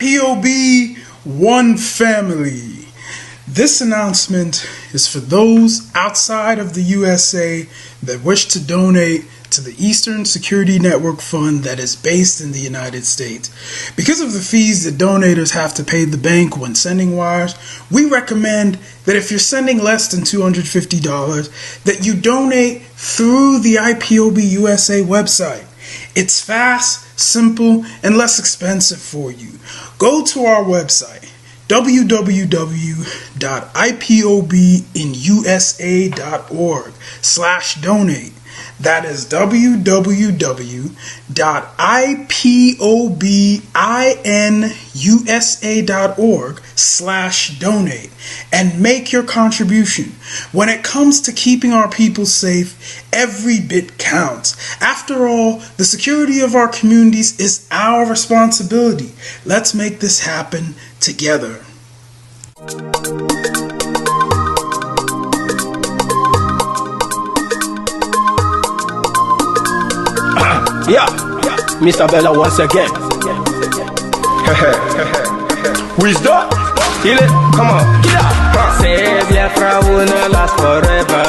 POB One Family. This announcement is for those outside of the USA that wish to donate to the Eastern Security Network Fund that is based in the United States. Because of the fees that donators have to pay the bank when sending wires, we recommend that if you're sending less than $250, that you donate through the IPOB USA website. It's fast, simple, and less expensive for you. Go to our website, www.ipobinusa.org/donate. That is www.ipobinusa.org/donate and make your contribution. When it comes to keeping our people safe, every bit counts. After all, the security of our communities is our responsibility. Let's make this happen together. Yeah, Mr. Bella once again. Wisdom, heal it, come on, get up. Say Biafra will not last forever.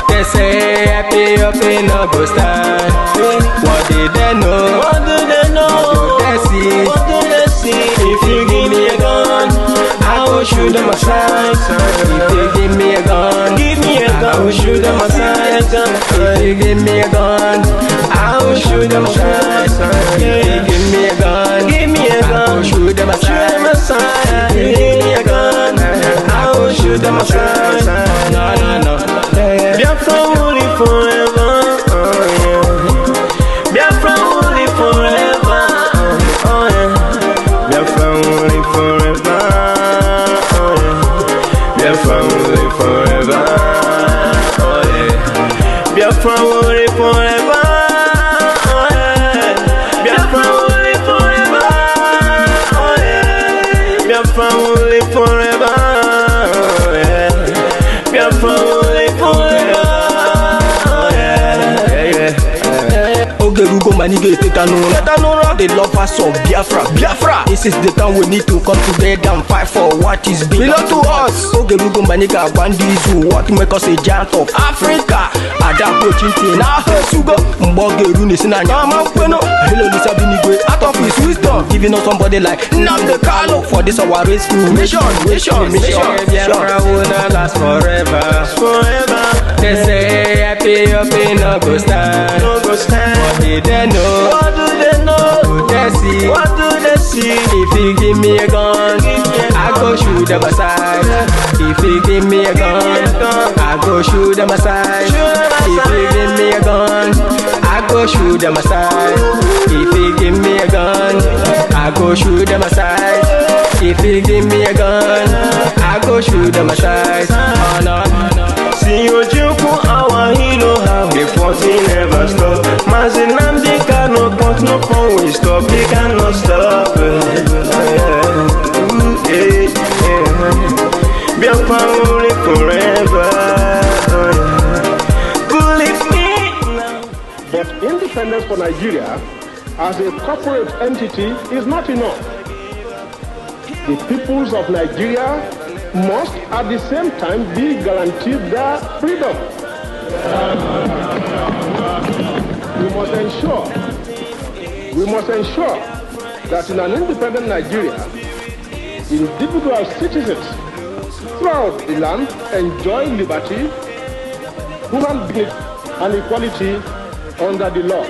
They say happy up in no go stand. What did they know? What do they know? What do they see? What do they see? If you give me a gun, I will shoot them aside. If you give me a gun, I will shoot them aside. If you give me a gun, I will shoot them aside. If you give me a gun, I will shoot them aside. If you give me a gun, I will shoot them aside. No. Biafra will live forever. Biafra will live forever. Biafra will live forever. Biafra will live forever. Biafra will live forever. Biafra will live forever. Biafra will live forever. Biafra will live forever. Ogerugo manige tetanura. The lovers of Biafra. This is the time we need to come together and fight for what is belong to us. Ogerugo maniga bandizu. What make us a giant of Africa? Adapo chinti na hesugo. Mbogeru ni sina nyama kweno. Hello Lisa Binigwe out of his wisdom, giving us somebody like Nnamdi Kanu for this our race mission. Biafra will not last forever. They say happy up in no go stand. What did they know? What do they know? What do they see? What do they see? If you give me a gun, I go shoot them aside. If you give me a gun, I go shoot them aside. If you give me a gun, I go shoot them aside. If you give me a gun, I go shoot them aside. If you give me a gun, I go shoot them aside. Oh no. See you joke, our hero, how the fighting never stop. Mazi Nnamdi Kanu, but no fun we stop. He cannot stop. Biafra will live forever. Believe me now. But independence for Nigeria as a corporate entity is not enough. The peoples of Nigeria must at the same time be guaranteed their freedom. We must ensure that in an independent Nigeria, individual citizens throughout the land enjoy liberty, human dignity, and equality under the law.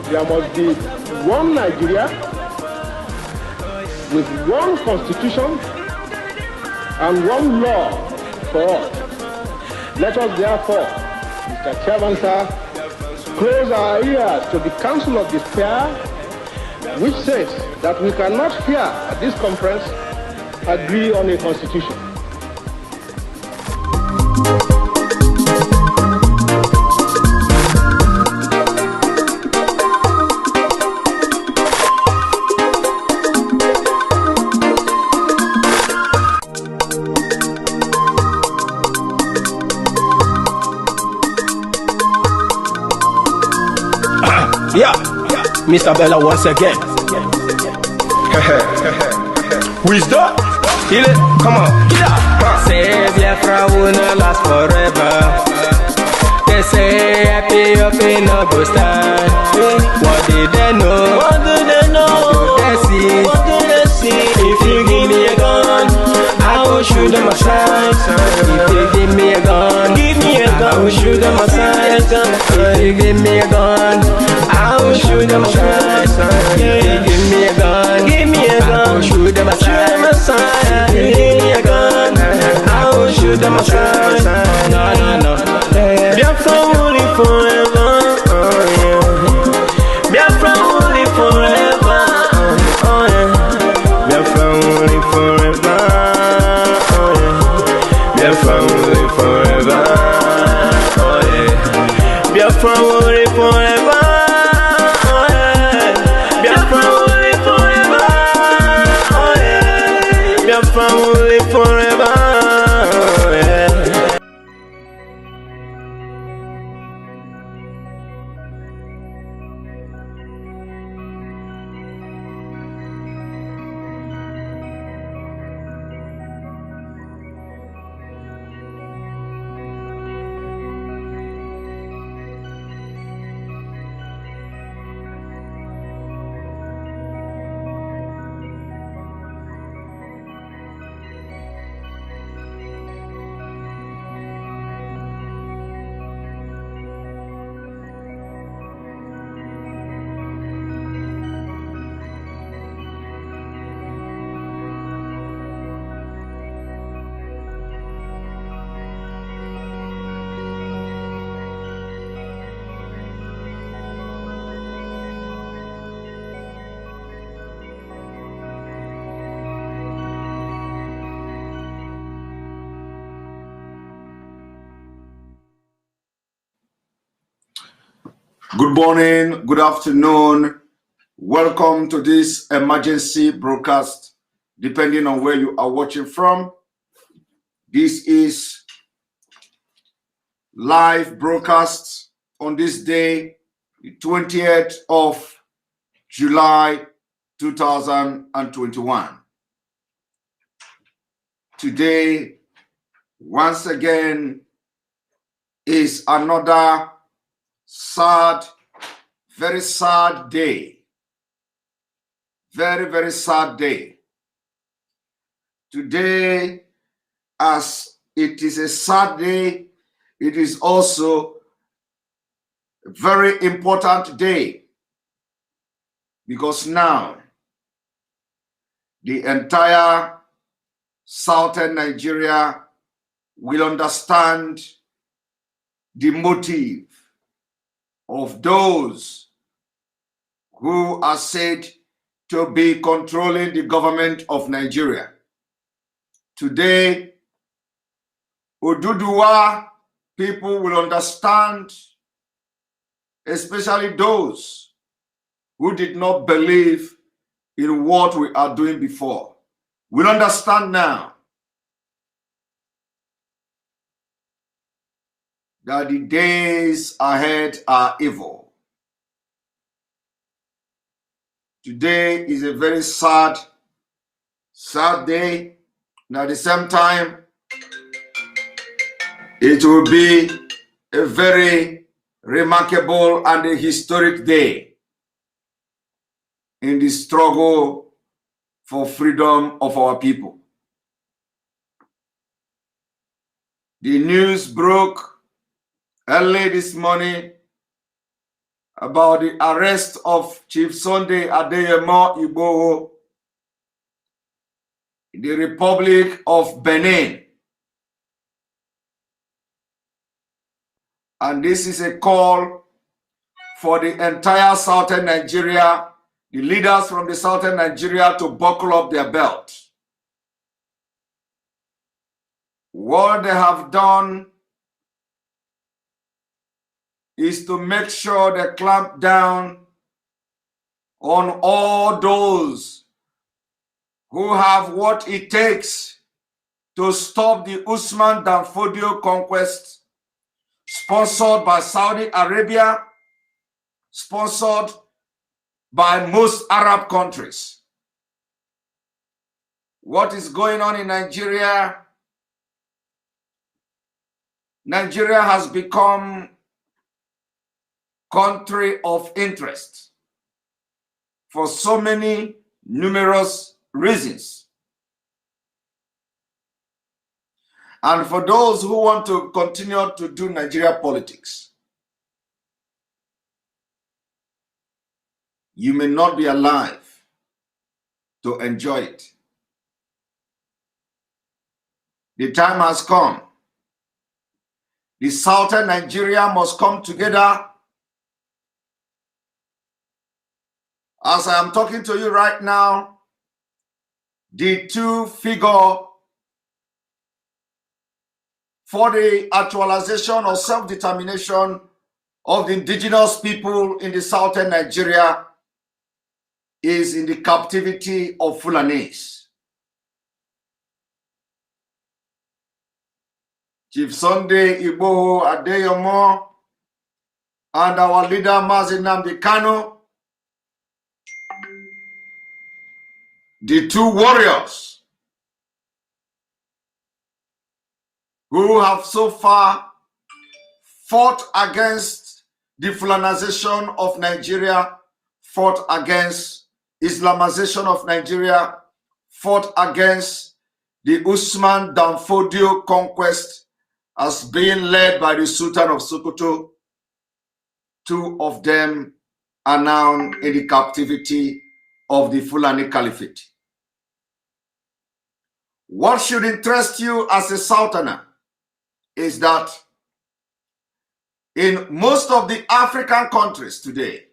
There must be one Nigeria with one constitution and one law for all. Let us therefore, Mr. Chairman, sir, close our ears to the counsel of despair, which says that we cannot here at this conference agree on a constitution. Yeah, Mr. Bella once again. Wisdom? Heal it. Come on. Say Biafra will not last forever. They say happy up in no go stand. What did they know? What do they know? What do they see? What do they see? If you give me a gun, I will shoot them aside. If you give me a gun, I will shoot them aside. If you give me a gun, I will shoot them aside. If you give me a gun, I will shoot them aside. If you give me a gun, I will shoot them aside. No. Biafra will live forever. Oh yeah. Biafra will live forever. Oh yeah. Biafra will live forever. Oh yeah. Biafra will live forever. Oh yeah. Biafra will live forever. Oh yeah. Biafra will live forever. Oh yeah. Biafra will live forever. Oh yeah. Good morning, good afternoon. Welcome to this emergency broadcast, depending on where you are watching from. This is live broadcast on this day, the 20th of July, 2021. Today, once again, is another sad, very sad day. Very, very sad day. Today, as it is a sad day, it is also a very important day, because now the entire southern Nigeria will understand the motive of those who are said to be controlling the government of Nigeria. Today, Oduduwa people will understand, especially those who did not believe in what we are doing before. We'll understand now that the days ahead are evil. Today is a very sad day, and at the same time, it will be a very remarkable and a historic day in the struggle for freedom of our people. The news broke early this morning about the arrest of Chief Sunday Igboho in the Republic of Benin. And this is a call for the entire southern Nigeria, the leaders from the southern Nigeria, to buckle up their belt. What they have done is to make sure they clamp down on all those who have what it takes to stop the Usman Dan Fodio conquest, sponsored by Saudi Arabia, sponsored by most Arab countries. What is going on in Nigeria? Nigeria has become country of interest for so many numerous reasons. And for those who want to continue to do Nigeria politics, you may not be alive to enjoy it. The time has come. The southern Nigeria must come together. As I am talking to you right now, the two figure for the actualization or self-determination of the indigenous people in the southern Nigeria is in the captivity of Fulanis. Chief Sunday Igboho Adeyomo and our leader Mazi Nnamdi Kanu, the two warriors who have so far fought against the Fulanization of Nigeria, fought against Islamization of Nigeria, fought against the Usman Danfodio conquest as being led by the Sultan of Sokoto. Two of them are now in the captivity of the Fulani Caliphate. What should interest you as a Southerner is that in most of the African countries today,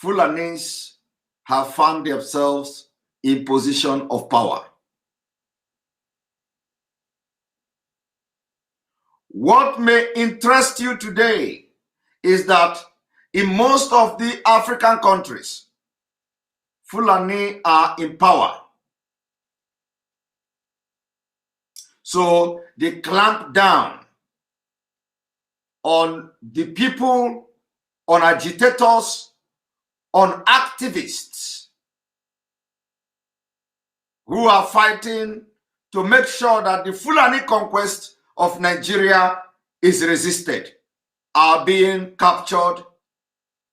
Fulanis have found themselves in position of power. What may interest you today is that in most of the African countries, Fulani are in power. So they clamp down on the people, on agitators, on activists who are fighting to make sure that the Fulani conquest of Nigeria is resisted, are being captured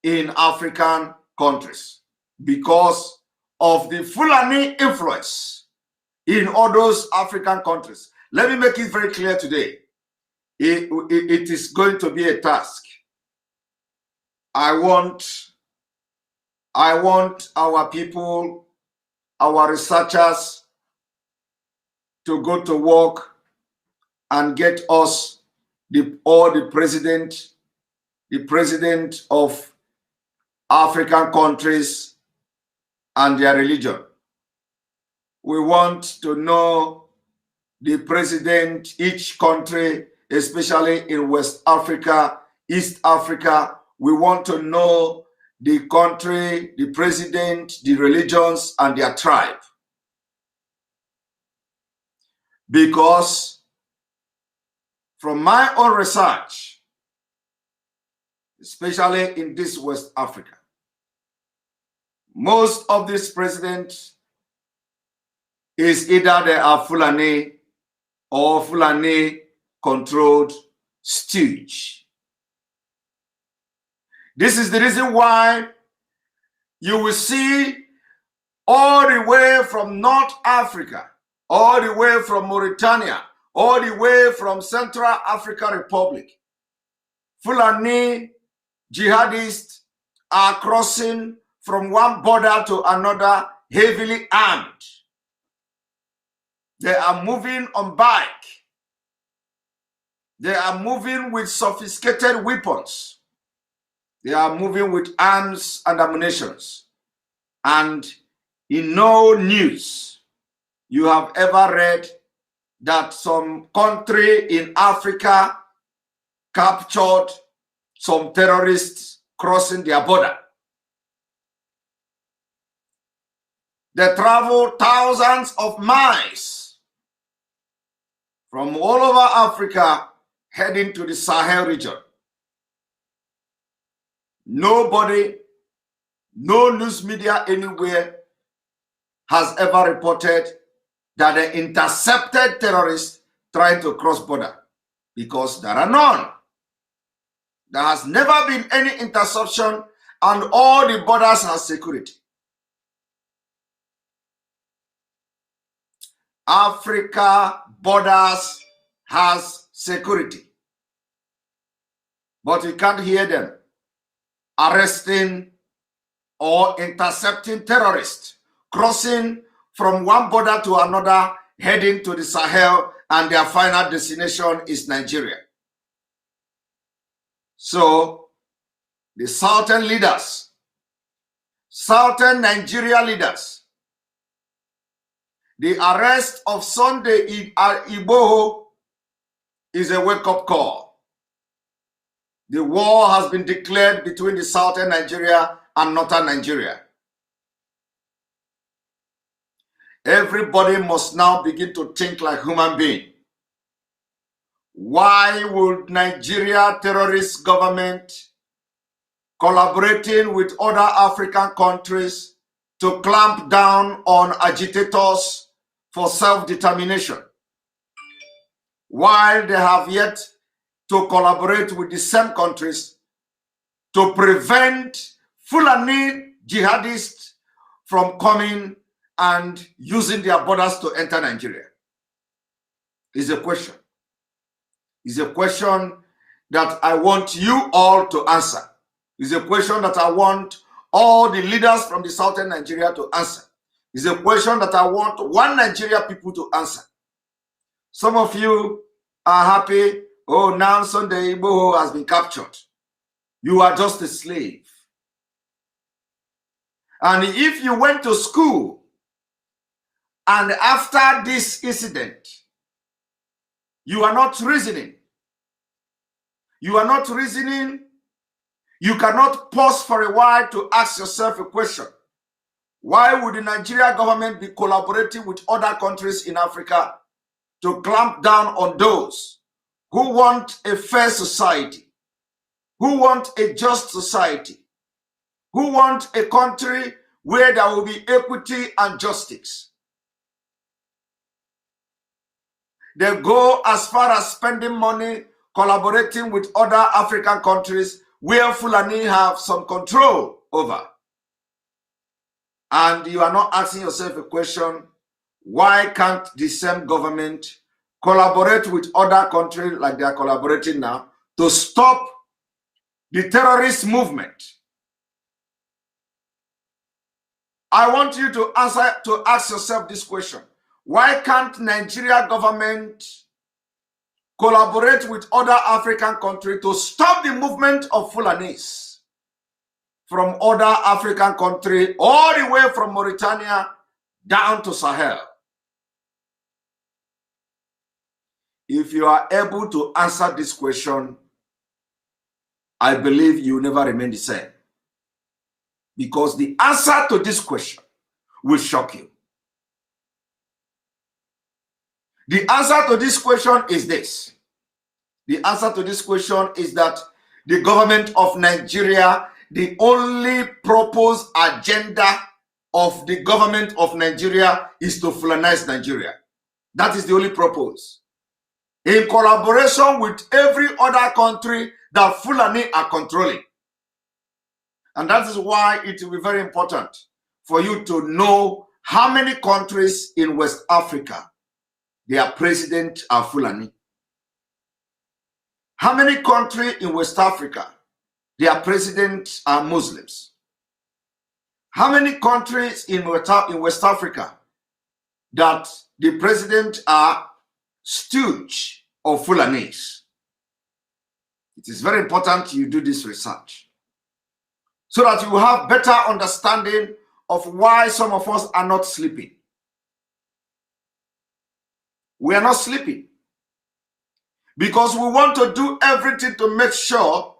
in African countries because of the Fulani influence in all those African countries. Let me make it very clear today. It is going to be a task. I want our people, our researchers to go to work and get us the president of African countries and their religion. We want to know the president, each country, especially in West Africa, East Africa. We want to know the country, the president, the religions, and their tribe. Because from my own research, especially in this West Africa, most of these presidents is either they are Fulani or Fulani-controlled stooge. This is the reason why you will see all the way from North Africa, all the way from Mauritania, all the way from Central African Republic, Fulani jihadists are crossing from one border to another heavily armed. They are moving on bike. They are moving with sophisticated weapons. They are moving with arms and ammunition. And in no news you have ever read that some country in Africa captured some terrorists crossing their border. They travel thousands of miles from all over Africa heading to the Sahel region. Nobody No news media anywhere has ever reported that they intercepted terrorists trying to cross border, because there are none. There has never been any interception, and all the borders have security. Africa borders has security, but you can't hear them arresting or intercepting terrorists crossing from one border to another, heading to the Sahel, and their final destination is Nigeria. So the southern leaders, southern Nigeria leaders, the arrest of Sunday Igboho is a wake-up call. The war has been declared between the southern Nigeria and northern Nigeria. Everybody must now begin to think like human being. Why would Nigeria terrorist government collaborating with other African countries to clamp down on agitators for self-determination, while they have yet to collaborate with the same countries to prevent Fulani jihadists from coming and using their borders to enter Nigeria? Is a question. Is a question that I want you all to answer. Is a question that I want all the leaders from the southern Nigeria to answer. Is a question that I want one Nigeria people to answer. Some of you are happy. Oh, now Sunday Igboho has been captured. You are just a slave. And if you went to school and after this incident, you are not reasoning. You are not reasoning. You cannot pause for a while to ask yourself a question. Why would the Nigeria government be collaborating with other countries in Africa to clamp down on those who want a fair society, who want a just society, who want a country where there will be equity and justice? They go as far as spending money collaborating with other African countries where Fulani have some control over. And you are not asking yourself a question, why can't the same government collaborate with other countries like they are collaborating now to stop the terrorist movement? I want you to ask yourself this question. Why can't Nigeria government collaborate with other African countries to stop the movement of Fulanis from other African countries all the way from Mauritania down to Sahel? If you are able to answer this question, I believe you will never remain the same. Because the answer to this question will shock you. The answer to this question is this. The answer to this question is that the government of Nigeria, the only proposed agenda of the government of Nigeria is to Fulanize Nigeria. That is the only purpose. In collaboration with every other country that Fulani are controlling. And that is why it will be very important for you to know how many countries in West Africa their president are Fulani. How many countries in West Africa their presidents are Muslims? How many countries in West Africa that the president are stooge of Fulanis? It is very important you do this research so that you will have better understanding of why some of us are not sleeping. We are not sleeping because we want to do everything to make sure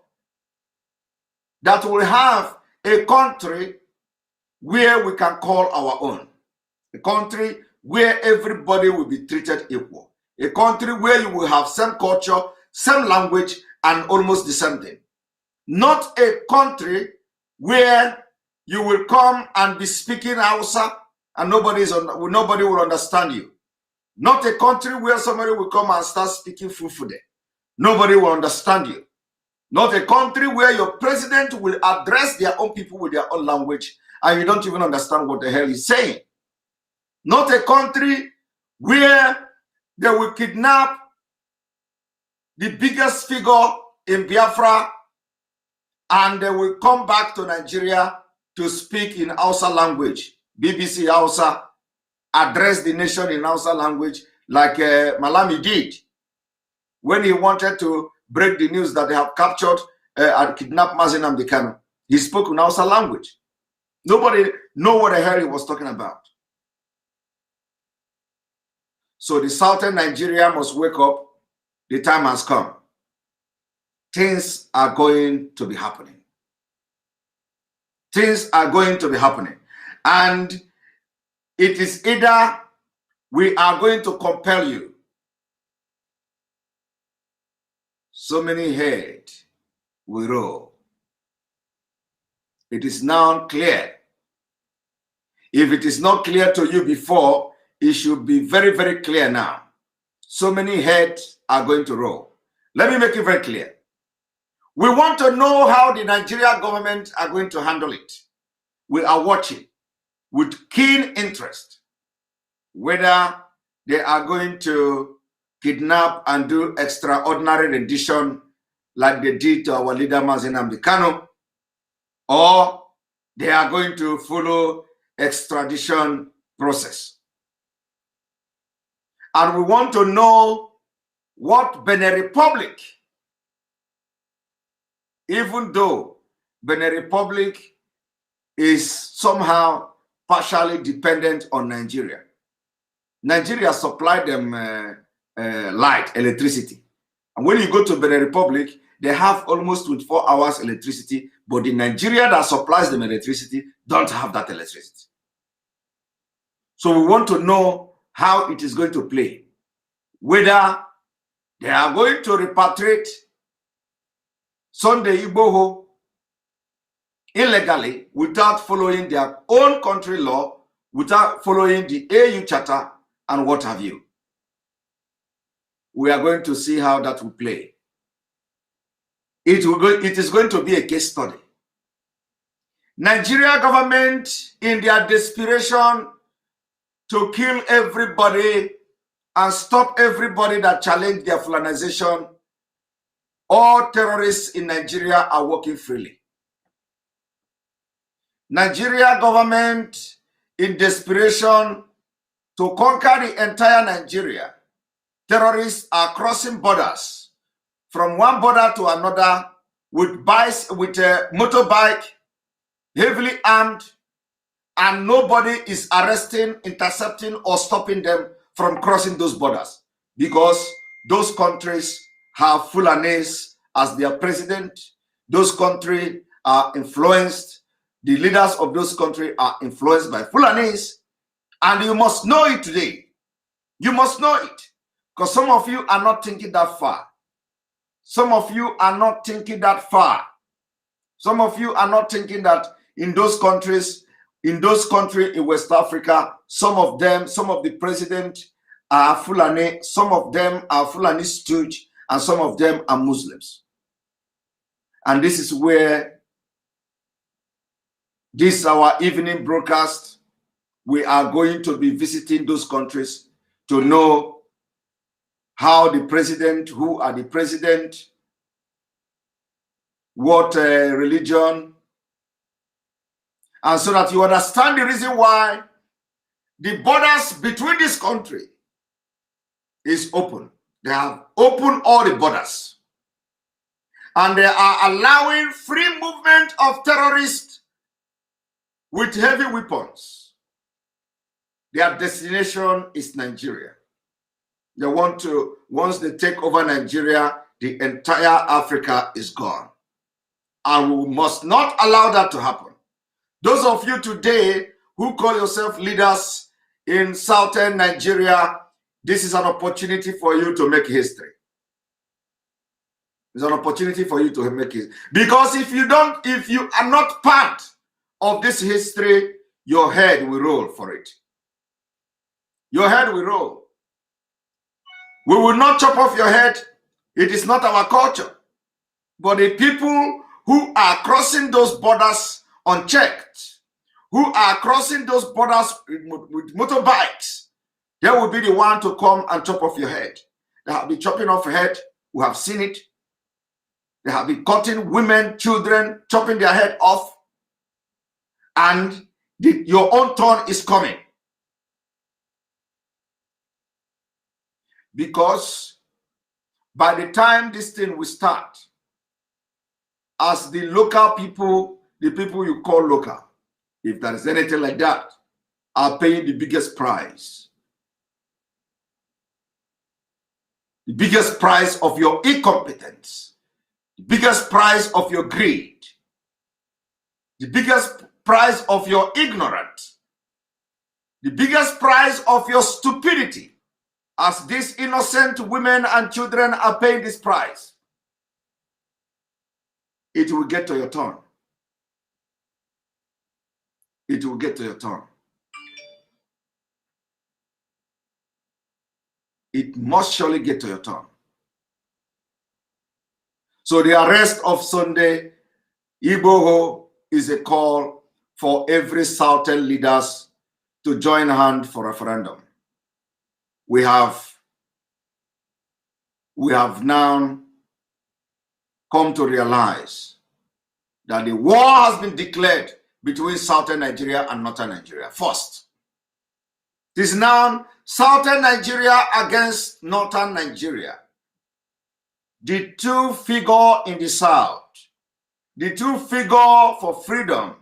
that we have a country where we can call our own. A country where everybody will be treated equal. A country where you will have same culture, same language, and almost the same thing. Not a country where you will come and be speaking Hausa and nobody will understand you. Not a country where somebody will come and start speaking Fufude. Nobody will understand you. Not a country where your president will address their own people with their own language and you don't even understand what the hell he's saying. Not a country where they will kidnap the biggest figure in Biafra and they will come back to Nigeria to speak in Hausa language. BBC Hausa, address the nation in Hausa language like Malami did when he wanted to break the news that they have captured and kidnapped Mazi Nnamdi Kanu. He spoke in Hausa language. Nobody knew what the hell he was talking about. So the southern Nigeria must wake up. The time has come. Things are going to be happening. Things are going to be happening. And it is either we are going to compel you. So many head will roll. It is now clear. If it is not clear to you before, it should be very, very clear now. So many heads are going to roll. Let me make it very clear. We want to know how the Nigerian government are going to handle it. We are watching with keen interest whether they are going to kidnap and do extraordinary rendition like they did to our leader Mazi Nnamdi Kanu, or they are going to follow extradition process. And we want to know what Benin Republic, even though Benin Republic is somehow partially dependent on Nigeria. Nigeria supplied them light, electricity. And when you go to Benin Republic, they have almost 24 hours electricity, but the Nigeria that supplies them electricity don't have that electricity. So we want to know how it is going to play. Whether they are going to repatriate Sunday Igboho illegally without following their own country law, without following the AU Charter and what have you. We are going to see how that will play. It is going to be a case study. Nigeria government, in their desperation to kill everybody and stop everybody that challenge their Fulanization, all terrorists in Nigeria are working freely. Nigeria government, in desperation to conquer the entire Nigeria, terrorists are crossing borders from one border to another with bikes, with a motorbike, heavily armed, and nobody is arresting, intercepting, or stopping them from crossing those borders because those countries have Fulanis as their president. Those countries are influenced. The leaders of those countries are influenced by Fulanis, and you must know it today. You must know it, because some of you are not thinking that far. Some of you are not thinking that far. Some of you are not thinking that in those countries in West Africa, some of the president are Fulani, some of them are Fulani stooge, and some of them are Muslims. And this is where this our evening broadcast, we are going to be visiting those countries to know how the president, who are the president, what religion, and so that you understand the reason why the borders between this country is open. They have opened all the borders. And they are allowing free movement of terrorists with heavy weapons. Their destination is Nigeria. They want to, once they take over Nigeria, the entire Africa is gone. And we must not allow that to happen. Those of you today who call yourself leaders in southern Nigeria, this is an opportunity for you to make history. It's an opportunity for you to make it. Because if you are not part of this history, your head will roll for it. Your head will roll. We will not chop off your head. It is not our culture. But the people who are crossing those borders unchecked, who are crossing those borders with motorbikes, they will be the one to come and chop off your head. They have been chopping off your head. We have seen it. They have been cutting women, children, chopping their head off. And your own turn is coming. Because by the time this thing will start, as the local people, the people you call local, if there is anything like that, are paying the biggest price. The biggest price of your incompetence. The biggest price of your greed. The biggest price of your ignorance. The biggest price of your stupidity. As these innocent women and children are paying this price, it will get to your turn. It will get to your turn. It must surely get to your turn. So the arrest of Sunday Igboho is a call for every Southern leaders to join hand for referendum. We have now come to realize that the war has been declared between Southern Nigeria and Northern Nigeria. First, it is now Southern Nigeria against Northern Nigeria. The two figure in the South, the two figure for freedom,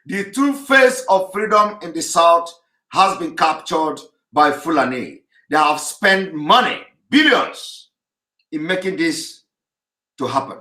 the two face of freedom in the South has been captured by Fulani. They have spent money, billions, in making this to happen.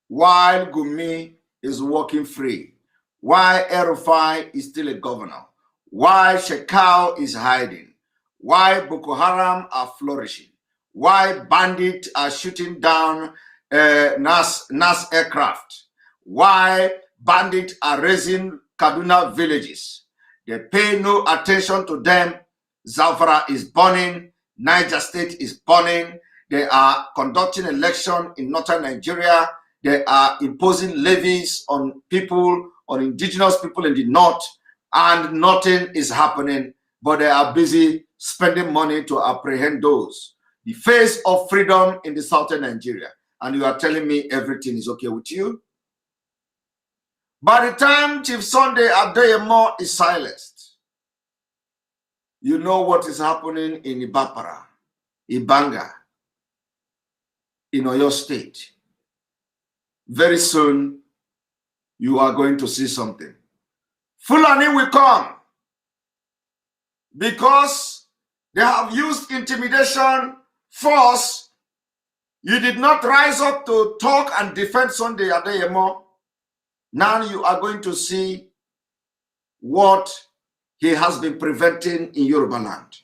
While Gumi is walking free, while Erufai is still a governor, while Shekau is hiding, while Boko Haram are flourishing, while bandits are shooting down NAS aircraft, while bandits are raising Kaduna villages, they pay no attention to them. Zamfara is burning, Niger State is burning, they are conducting election in northern Nigeria, they are imposing levies on people, on indigenous people in the north, and nothing is happening, but they are busy spending money to apprehend those. The face of freedom in the southern Nigeria, and you are telling me everything is okay with you? By the time Chief Sunday Igboho is silenced, you know what is happening in Ibapara, Ibanga, in Oyo State. Very soon, you are going to see something. Fulani will come because they have used intimidation, force. You did not rise up to talk and defend Sunday Igboho. Now you are going to see what he has been preventing in Yoruba land.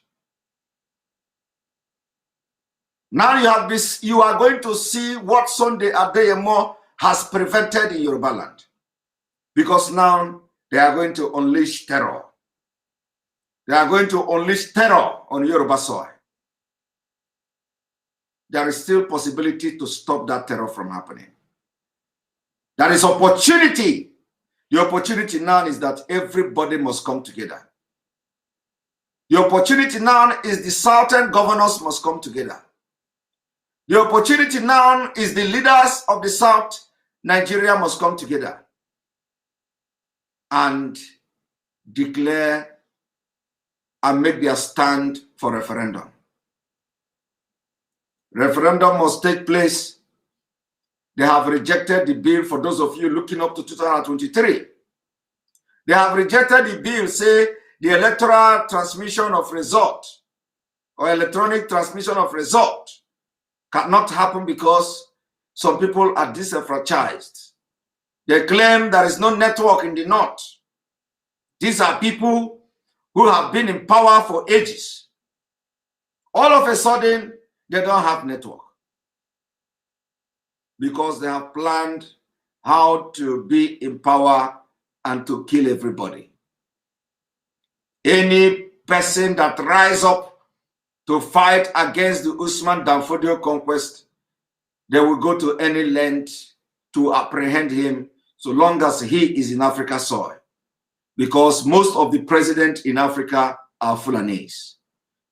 Now you are going to see what Sunday Igboho has prevented in Yoruba land. Because now they are going to unleash terror. They are going to unleash terror on Yoruba soil. There is still possibility to stop that terror from happening. There is opportunity. The opportunity now is that everybody must come together. The opportunity now is the southern governors must come together. The opportunity now is the leaders of the South Nigeria must come together and declare and make their stand for referendum. Referendum must take place. They have rejected the bill. For those of you looking up to 2023, they have rejected the bill, say the electoral transmission of result or electronic transmission of result cannot happen because some people are disenfranchised. They claim there is no network in the north. These are people who have been in power for ages. All of a sudden, they don't have network because they have planned how to be in power and to kill everybody. Any person that rise up to fight against the Usman Danfodio conquest, they will go to any length to apprehend him so long as he is in Africa soil. Because most of the presidents in Africa are Fulanese.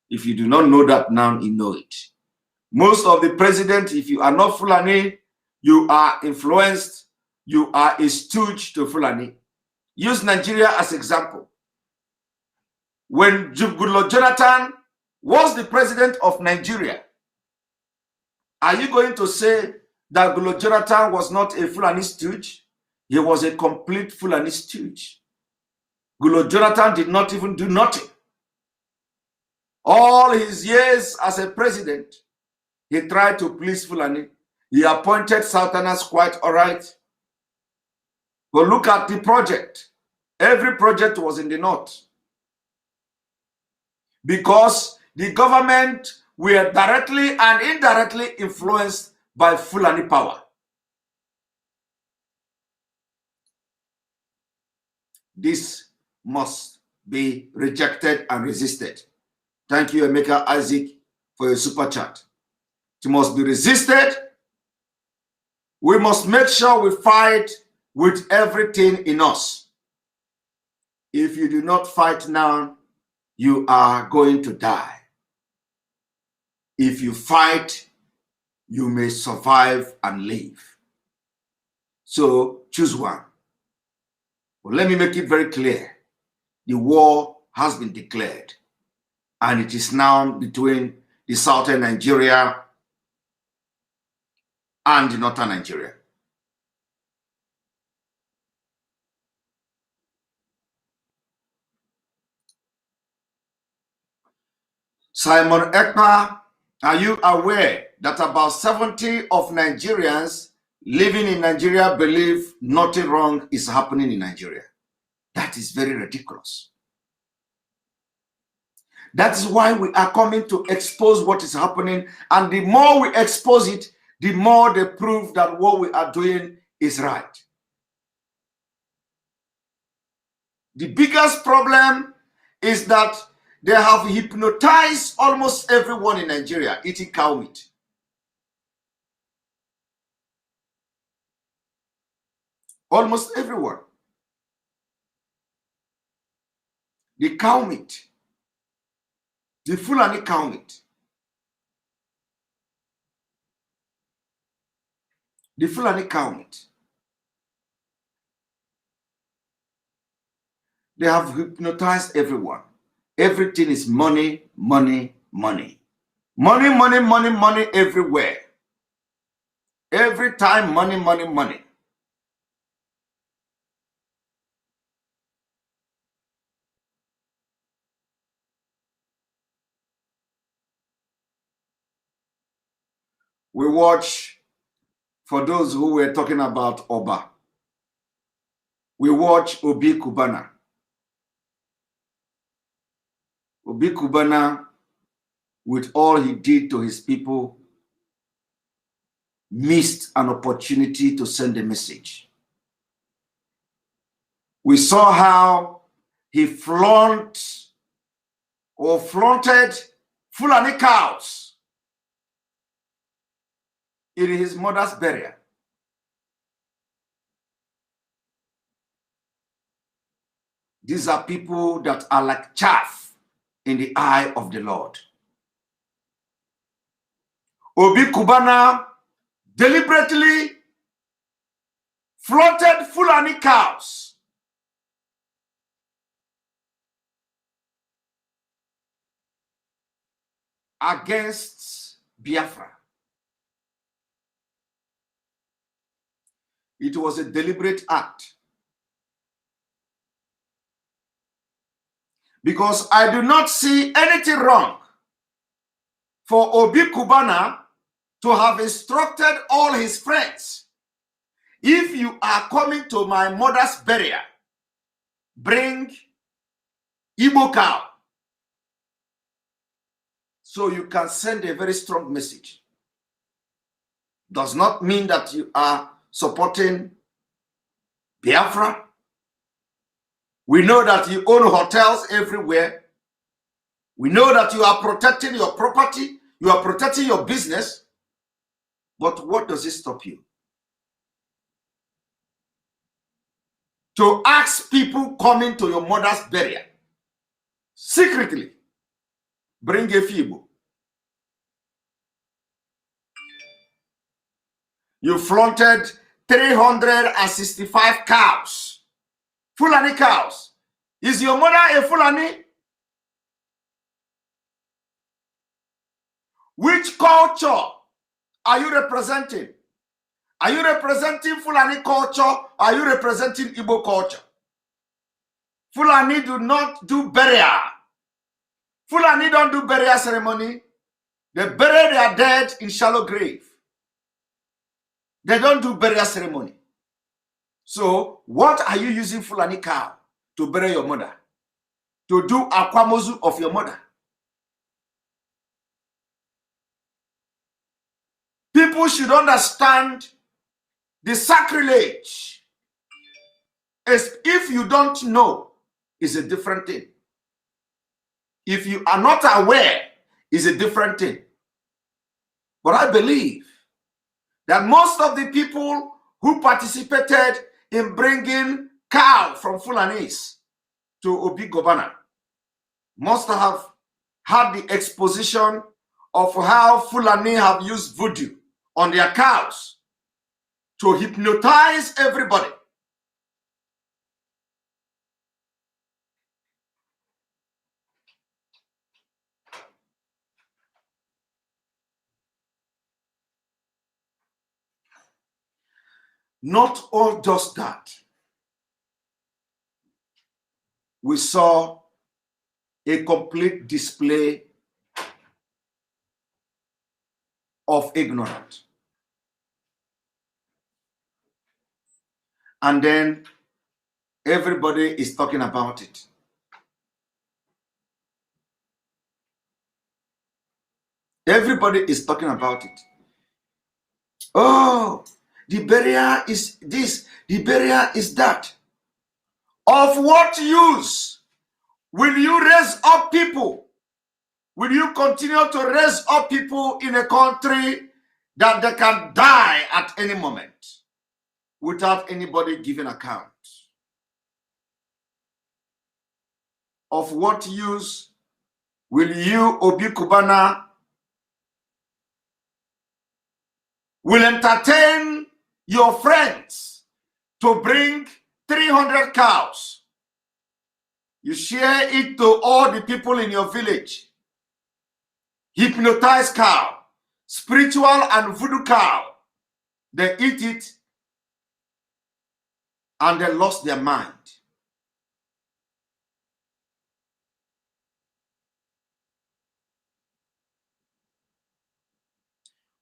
If you do not know that now, you know it. Most of the presidents, if you are not Fulani, you are influenced, you are a stooge to Fulani. Use Nigeria as example. When Goodluck Jonathan was the president of Nigeria, are you going to say that Goodluck Jonathan was not a Fulani stooge? He was a complete Fulani stooge. Goodluck Jonathan did not even do nothing. All his years as a president, he tried to please Fulani. He appointed Southerners quite all right. But look at the project. Every project was in the north. Because the government were directly and indirectly influenced by Fulani power. This must be rejected and resisted. Thank you, Emeka Isaac, for your super chat. It must be resisted. We must make sure we fight with everything in us. If you do not fight now, you are going to die. If you fight, you may survive and live. So choose one. But let me make it very clear. The war has been declared. And it is now between the southern Nigeria and the northern Nigeria. Simon Ekpa, are you aware that about 70% of Nigerians living in Nigeria believe nothing wrong is happening in Nigeria? That is very ridiculous. That is why we are coming to expose what is happening. And the more we expose it, the more they prove that what we are doing is right. The biggest problem is that they have hypnotized almost everyone in Nigeria eating cow meat. Almost everyone. The cow meat. The Fulani cow meat. The Fulani cow meat. They have hypnotized everyone. Everything is money, money, money. Money, money, money, money everywhere. Every time, money, money, money. We watch, for those who were talking about Oba, we watch Obi Kubana. Obi Kubana, with all he did to his people, missed an opportunity to send a message. We saw how he flaunted Fulani cows in his mother's burial. These are people that are like chaff in the eye of the Lord. Obi Kubana deliberately flaunted Fulani cows against Biafra. It was a deliberate act. Because I do not see anything wrong for Obi Kubana to have instructed all his friends. If you are coming to my mother's burial, bring Igbo cow. So you can send a very strong message. Does not mean that you are supporting Biafra. We know that you own hotels everywhere. We know that you are protecting your property. You are protecting your business. But what does it stop you? To ask people coming to your mother's burial, secretly, bring a feeble. You flaunted 365 cows. Fulani cows. Is your mother a Fulani? Which culture are you representing? Are you representing Fulani culture? Are you representing Igbo culture? Fulani do not do burial. Fulani don't do burial ceremony. They bury their dead in shallow grave. They don't do burial ceremony. So what are you using Fulani cow to bury your mother? To do akwamozu of your mother? People should understand the sacrilege. As if you don't know, is a different thing. If you are not aware, is a different thing. But I believe that most of the people who participated in bringing cow from Fulanis to Obi Governor must have had the exposition of how Fulani have used voodoo on their cows to hypnotize everybody. Not all just that. We saw a complete display of ignorance. And then everybody is talking about it. Everybody is talking about it. Oh, the barrier is this, the barrier is that. Of what use will you raise up people? Will you continue to raise up people in a country that they can die at any moment without anybody giving account? Of what use will you, Obi Kubana, will entertain your friends to bring 300 cows? You share it to all the people in your village. Hypnotize cow, spiritual and voodoo cow. They eat it and they lost their mind.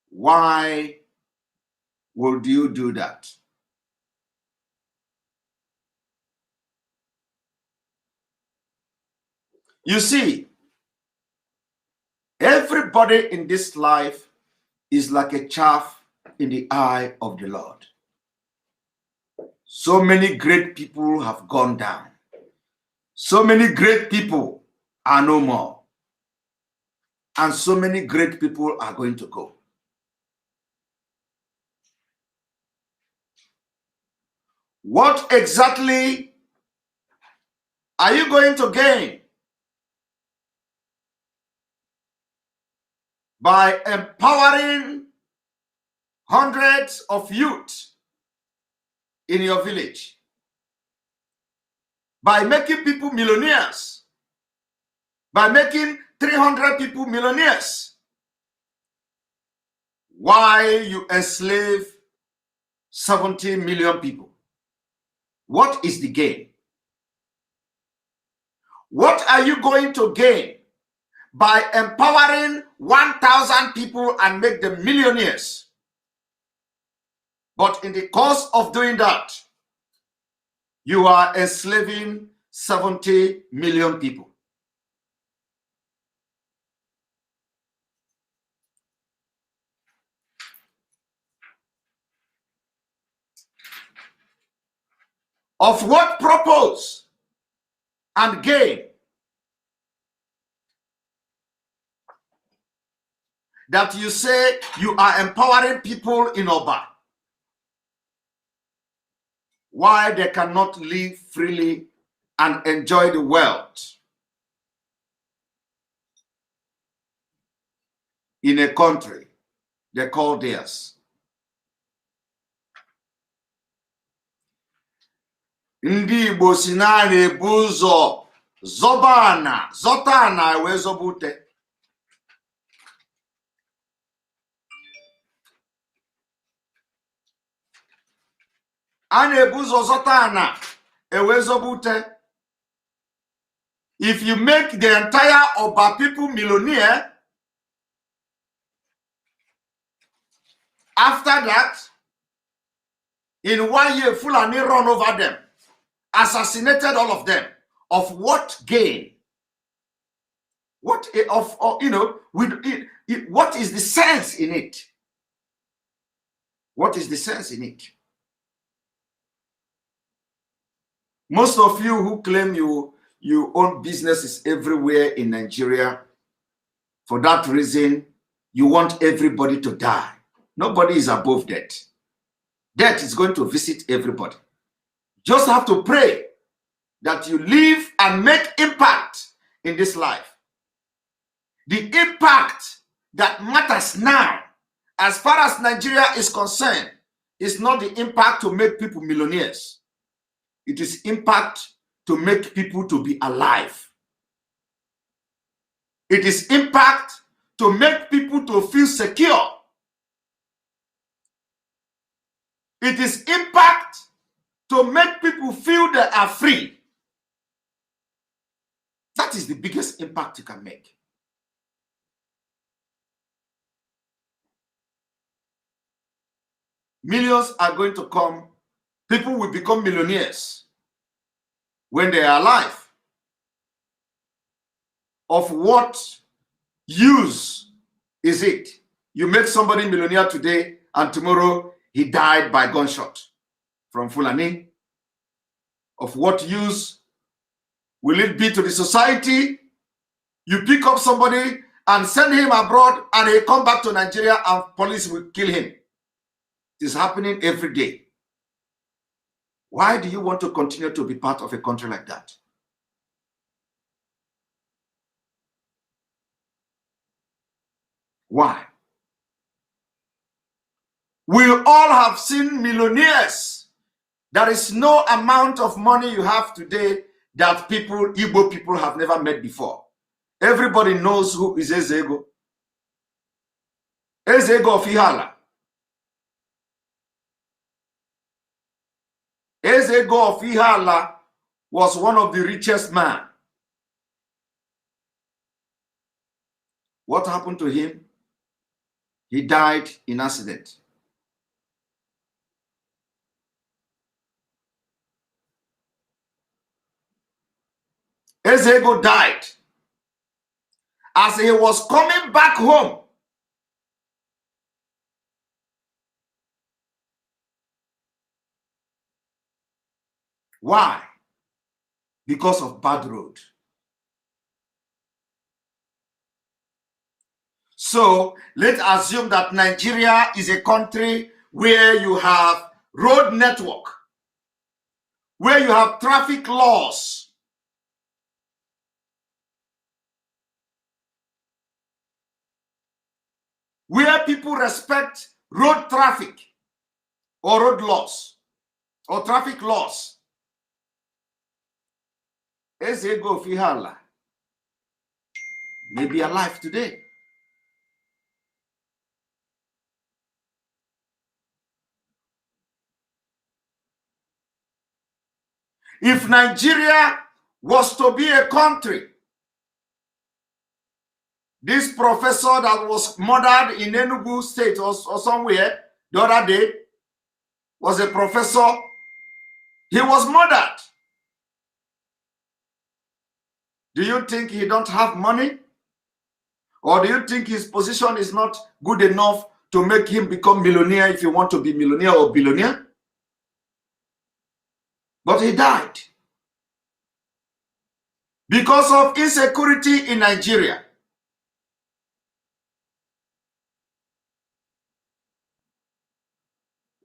Why would you do that? You see, everybody in this life is like a chaff in the eye of the Lord. So many great people have gone down. So many great people are no more. And so many great people are going to go. What exactly are you going to gain by empowering hundreds of youth in your village? By making people millionaires? By making 300 people millionaires? Why you enslave 70 million people? What is the gain? What are you going to gain by empowering 1,000 people and make them millionaires? But in the course of doing that, you are enslaving 70 million people. Of what purpose and gain? That you say you are empowering people in Oba, why they cannot live freely and enjoy the wealth in a country they call theirs. Ndị Igbo si na na-ebu ụzọ zọta ana wee zọbute. A na-ebu ụzọ zọta ana wee zọbute. If you make the entire Oba people millionaire, after that, in 1 year, Fulani run over them, assassinated all of them. Of what gain? What what is the sense in it? What is the sense in it? Most of you who claim you own businesses everywhere in Nigeria, for that reason, you want everybody to die. Nobody is above death. Death is going to visit everybody. Just have to pray that you live and make impact in this life. The impact that matters now, as far as Nigeria is concerned, is not the impact to make people millionaires. It is impact to make people to be alive. It is impact to make people to feel secure. It is impact to make people feel they are free. That is the biggest impact you can make. Millions are going to come. People will become millionaires when they are alive. Of what use is it? You make somebody millionaire today and tomorrow he died by gunshot from Fulani. Of what use will it be to the society? You pick up somebody and send him abroad and he come back to Nigeria and police will kill him. It is happening every day. Why do you want to continue to be part of a country like that? Why? We all have seen millionaires. There is no amount of money you have today that Igbo people have never met before. Everybody knows who is Ezego. Ezego of Ihala. Ezego of Ihala was one of the richest men. What happened to him? He died in accident. Ezego died as he was coming back home. Why? Because of bad road. So let's assume that Nigeria is a country where you have road network, where you have traffic laws, where people respect road traffic or road laws or traffic laws. Ezego Fihala may be alive today. If Nigeria was to be a country, this professor that was murdered in Enugu State or somewhere the other day was a professor. He was murdered. Do you think he don't have money? Or do you think his position is not good enough to make him become millionaire if you want to be millionaire or billionaire? But he died. Because of insecurity in Nigeria.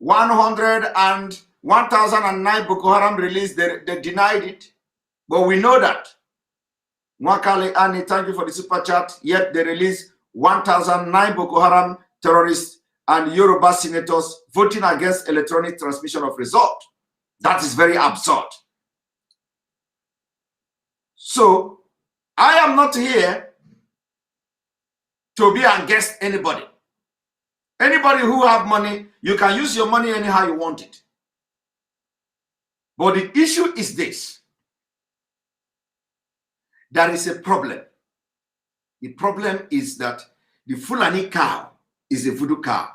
And 1009 Boko Haram released, they denied it. But we know that. Mwakale Ani, thank you for the super chat. Yet they released 1009 Boko Haram terrorists and Yoruba senators voting against electronic transmission of result. That is very absurd. So, I am not here to be against anybody. Anybody who have money, you can use your money anyhow you want it. But the issue is this. There is a problem. The problem is that the Fulani cow is a voodoo cow.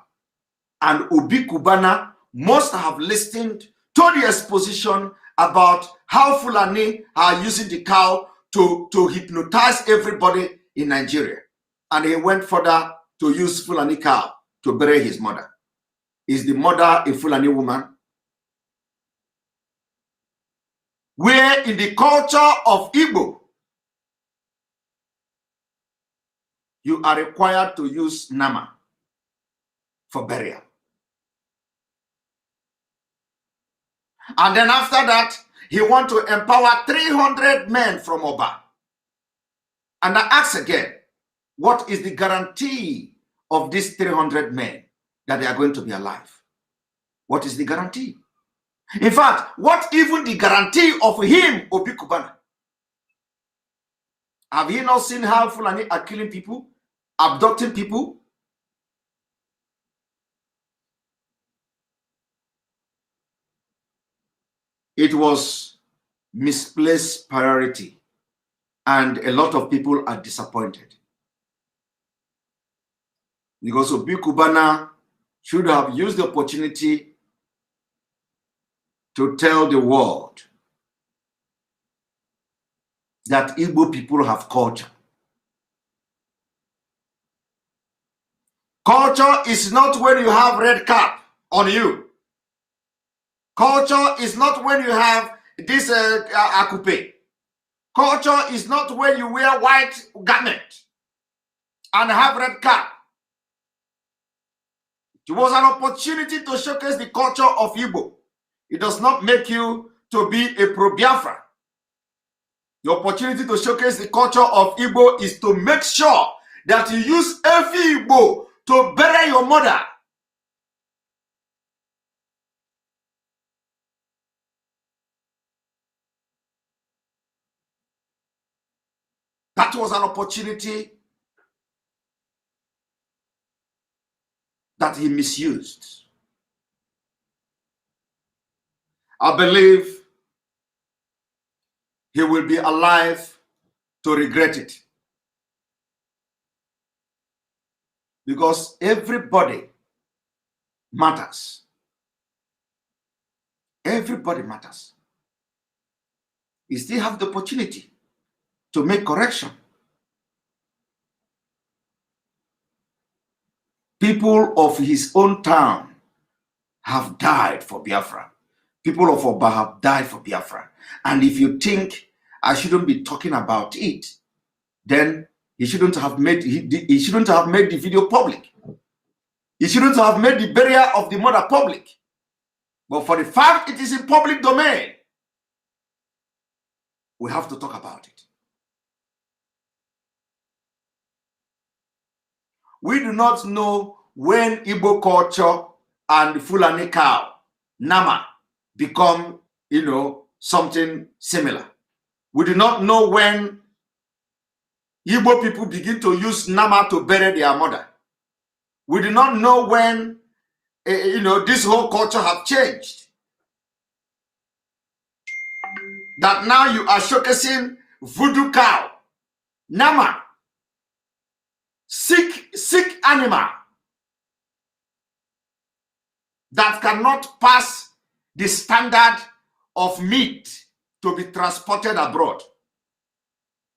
And Obi Kubana must have listened to the exposition about how Fulani are using the cow to hypnotize everybody in Nigeria. And he went further to use Fulani cow to bury his mother. Is the mother a Fulani woman? Where in the culture of Igbo, you are required to use Nama for burial. And then after that, he wants to empower 300 men from Oba. And I ask again, what is the guarantee of these 300 men that they are going to be alive? What is the guarantee? In fact, what even the guarantee of him, Obi Kubana? Have you not seen how Fulani are killing people, abducting people? It was misplaced priority, and a lot of people are disappointed. Because Obi Kubana should have used the opportunity to tell the world that Igbo people have culture. Culture is not when you have red cap on you. Culture is not when you have this akupe. Culture is not when you wear white garment and have red cap. It was an opportunity to showcase the culture of Igbo. It does not make you to be a pro-Biafra. The opportunity to showcase the culture of Igbo is to make sure that you use every Igbo to bury your mother. That was an opportunity that he misused. I believe he will be alive to regret it. Because everybody matters. Everybody matters. You still have the opportunity to make correction. People of his own town have died for Biafra. People of Oba have died for Biafra. And if you think I shouldn't be talking about it, then he shouldn't have made the video public. He shouldn't have made the burial of the mother public. But for the fact it is in public domain, we have to talk about it. We do not know when Igbo culture and Fulani cow, Nama, become, something similar. We do not know when Igbo people begin to use Nama to bury their mother. We do not know when, this whole culture have changed. That now you are showcasing voodoo cow, Nama, sick animal that cannot pass the standard of meat to be transported abroad.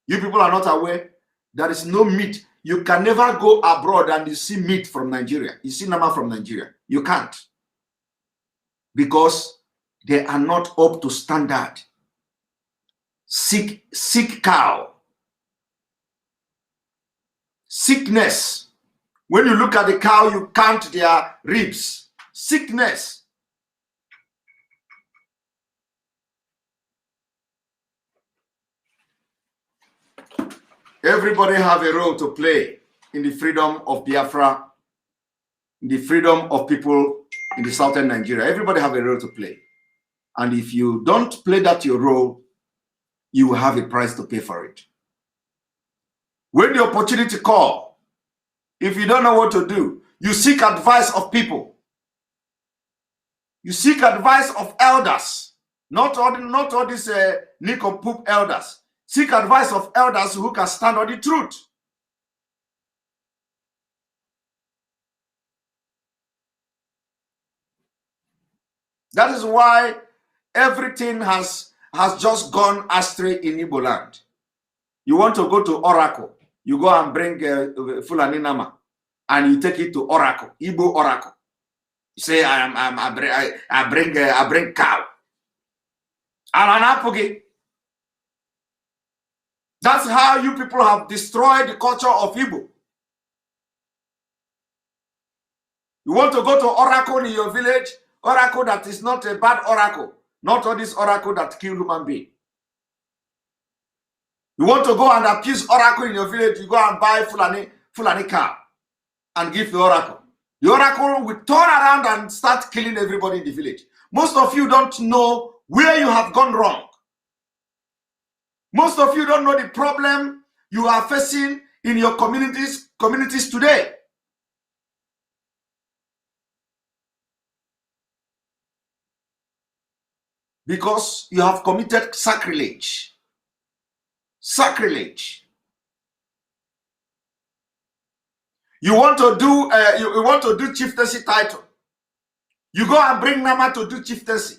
You people are not aware there is no meat. You can never go abroad and you see meat from Nigeria. You see Nama from Nigeria. You can't. Because they are not up to standard. Sick cow. Sickness. When you look at the cow, you count their ribs. Sickness. Everybody have a role to play in the freedom of Biafra, in the freedom of people in the southern Nigeria. Everybody have a role to play. And if you don't play that your role, you will have a price to pay for it. When the opportunity comes, if you don't know what to do, you seek advice of people. You seek advice of elders, not all these nincompoop elders. Seek advice of elders who can stand on the truth. That is why everything has just gone astray in Igbo land. You want to go to Oracle, you go and bring Fulani Nama, and you take it to Oracle, Igbo Oracle. You say, I bring cow. That's how you people have destroyed the culture of Igbo. You want to go to Oracle in your village, Oracle that is not a bad Oracle, not all this Oracle that kill human being. You want to go and accuse Oracle in your village, you go and buy Fulani cow and give the Oracle. The Oracle will turn around and start killing everybody in the village. Most of you don't know where you have gone wrong. Most of you don't know the problem you are facing in your communities today. Because you have committed sacrilege. Sacrilege. You want to do you want to do chieftaincy title. You go and bring Nama to do chieftaincy.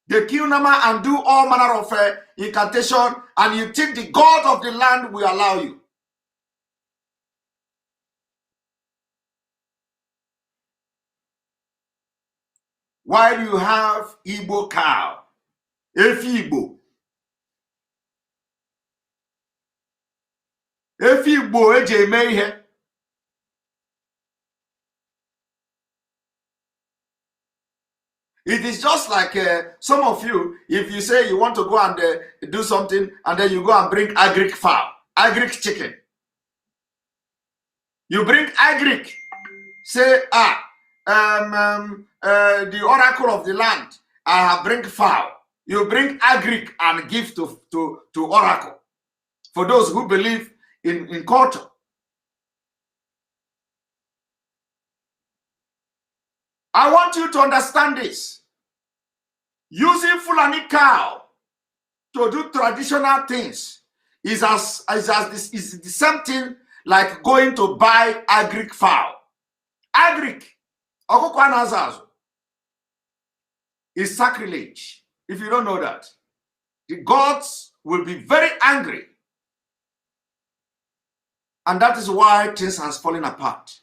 They kill Nama and do all manner of incantation, and you think the God of the land will allow you. While you have Igbo cow, Igbo eji eme ihe. It is just like some of you, if you say you want to go and do something, and then you go and bring agric fowl, agric chicken. You bring agric, say, the oracle of the land, I bring fowl. You bring agric and give to oracle. For those who believe in culture. I want you to understand this. Using Fulani cow to do traditional things is the same thing like going to buy agric fowl. Agric is sacrilege. If you don't know that, the gods will be very angry. And that is why things has fallen apart.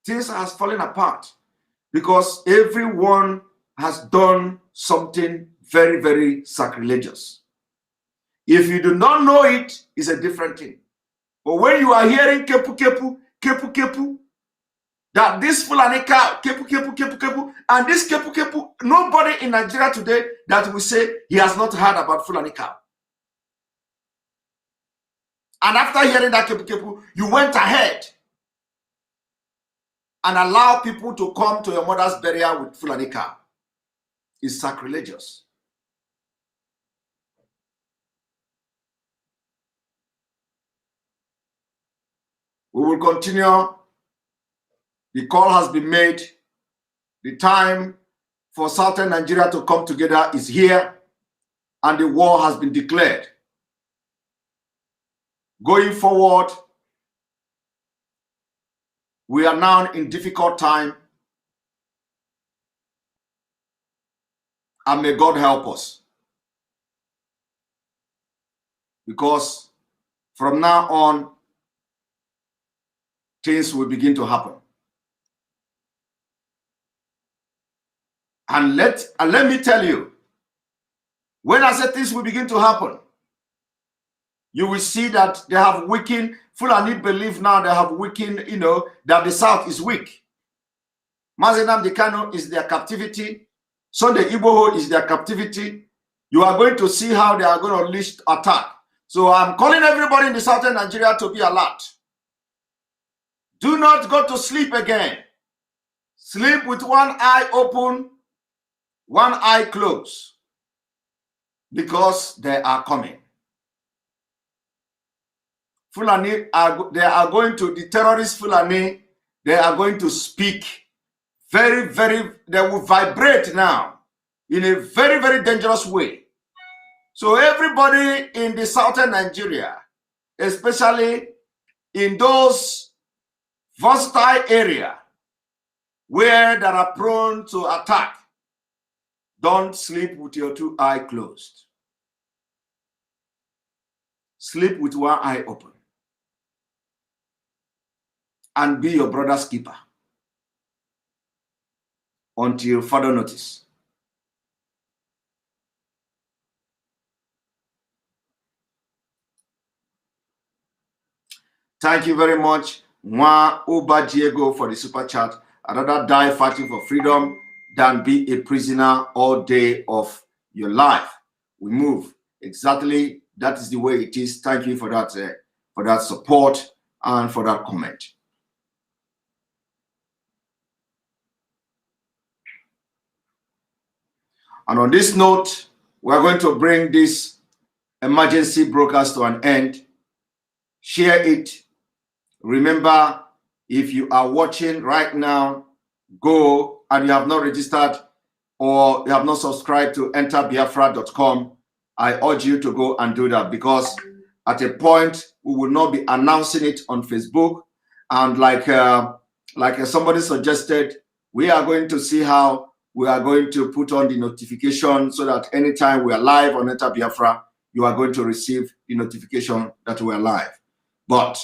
Things has fallen apart because everyone has done something very, very sacrilegious. If you do not know it, it's a different thing. But when you are hearing kepu kepu, kepu kepu, that this Fulani cow, kepu kepu, kepu kepu, and this kepu kepu, nobody in Nigeria today that will say he has not heard about Fulani cow. And after hearing that kepu kepu, you went ahead and allow people to come to your mother's burial with Fulani cow. It's sacrilegious. We will continue. The call has been made. The time for Southern Nigeria to come together is here, and the war has been declared. Going forward, we are now in difficult time, and may God help us. Because from now on, things will begin to happen. And let me tell you, when I said things will begin to happen, you will see that they have weakened. Fulani believe now they have weakened, you know, that the South is weak. Mazi Nnamdi Kanu is their captivity. Sunday Igboho is their captivity. You are going to see how they are going to unleash attack. So I'm calling everybody in the southern Nigeria to be alert. Do not go to sleep again. Sleep with one eye open, one eye closed, because they are coming. Fulani, they are going to, the terrorist Fulani, they are going to speak very, they will vibrate now in a very, very dangerous way. So everybody in the southern Nigeria, especially in those versatile areas where they are prone to attack, don't sleep with your two eyes closed. Sleep with one eye open. And be your brother's keeper until further notice. Thank you very much, Mwa Uba Diego, for the super chat. I'd rather die fighting for freedom than be a prisoner all day of your life. We move. Exactly. That is the way it is. Thank you for that support and for that comment. And on this note, we're going to bring this emergency broadcast to an end. Share it. Remember, if you are watching right now, go, and you have not registered or you have not subscribed to enterbiafra.com, I urge you to go and do that, because at a point we will not be announcing it on Facebook. And like somebody suggested, we are going to see how we are going to put on the notification so that anytime we are live on Enter Biafra, you are going to receive the notification that we are live. But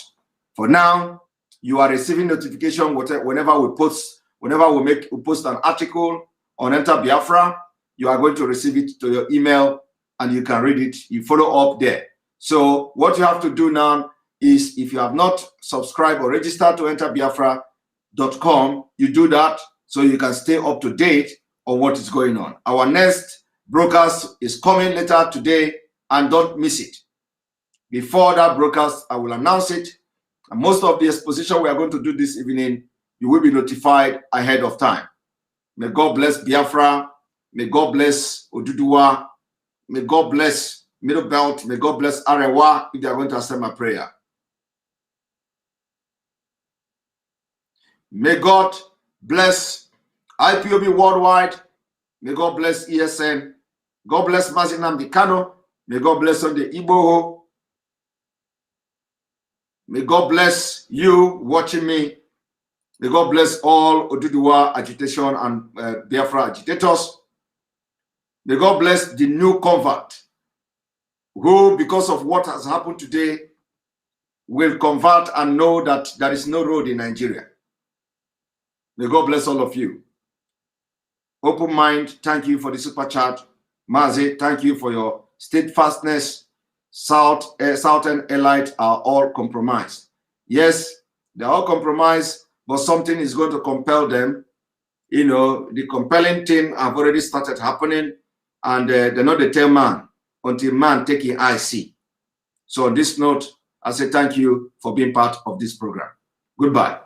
for now, you are receiving notification whenever we post an article on Enter Biafra, you are going to receive it to your email and you can read it. You follow up there. So what you have to do now is, if you have not subscribed or registered to enterbiafra.com, you do that so you can stay up to date on what is going on. Our next broadcast is coming later today, and don't miss it. Before that broadcast, I will announce it. And most of the exposition we are going to do this evening, you will be notified ahead of time. May God bless Biafra. May God bless Oduduwa. May God bless Middle Belt. May God bless Arewa, if they are going to accept my prayer. May God bless IPOB Worldwide. May God bless ESN. God bless Mazi Nnamdi Kanu. May God bless Sunday Igboho. May God bless you watching me. May God bless all Oduduwa agitation and Biafra agitators. May God bless the new convert who, because of what has happened today, will convert and know that there is no road in Nigeria. May God bless all of you. Open mind, thank you for the super chat. Mazi, thank you for your steadfastness. Southern elites are all compromised. Yes, they're all compromised, but something is going to compel them. You know, the compelling thing have already started happening, and they're not the tell man until man taking I see. So on this note, I say thank you for being part of this program. Goodbye.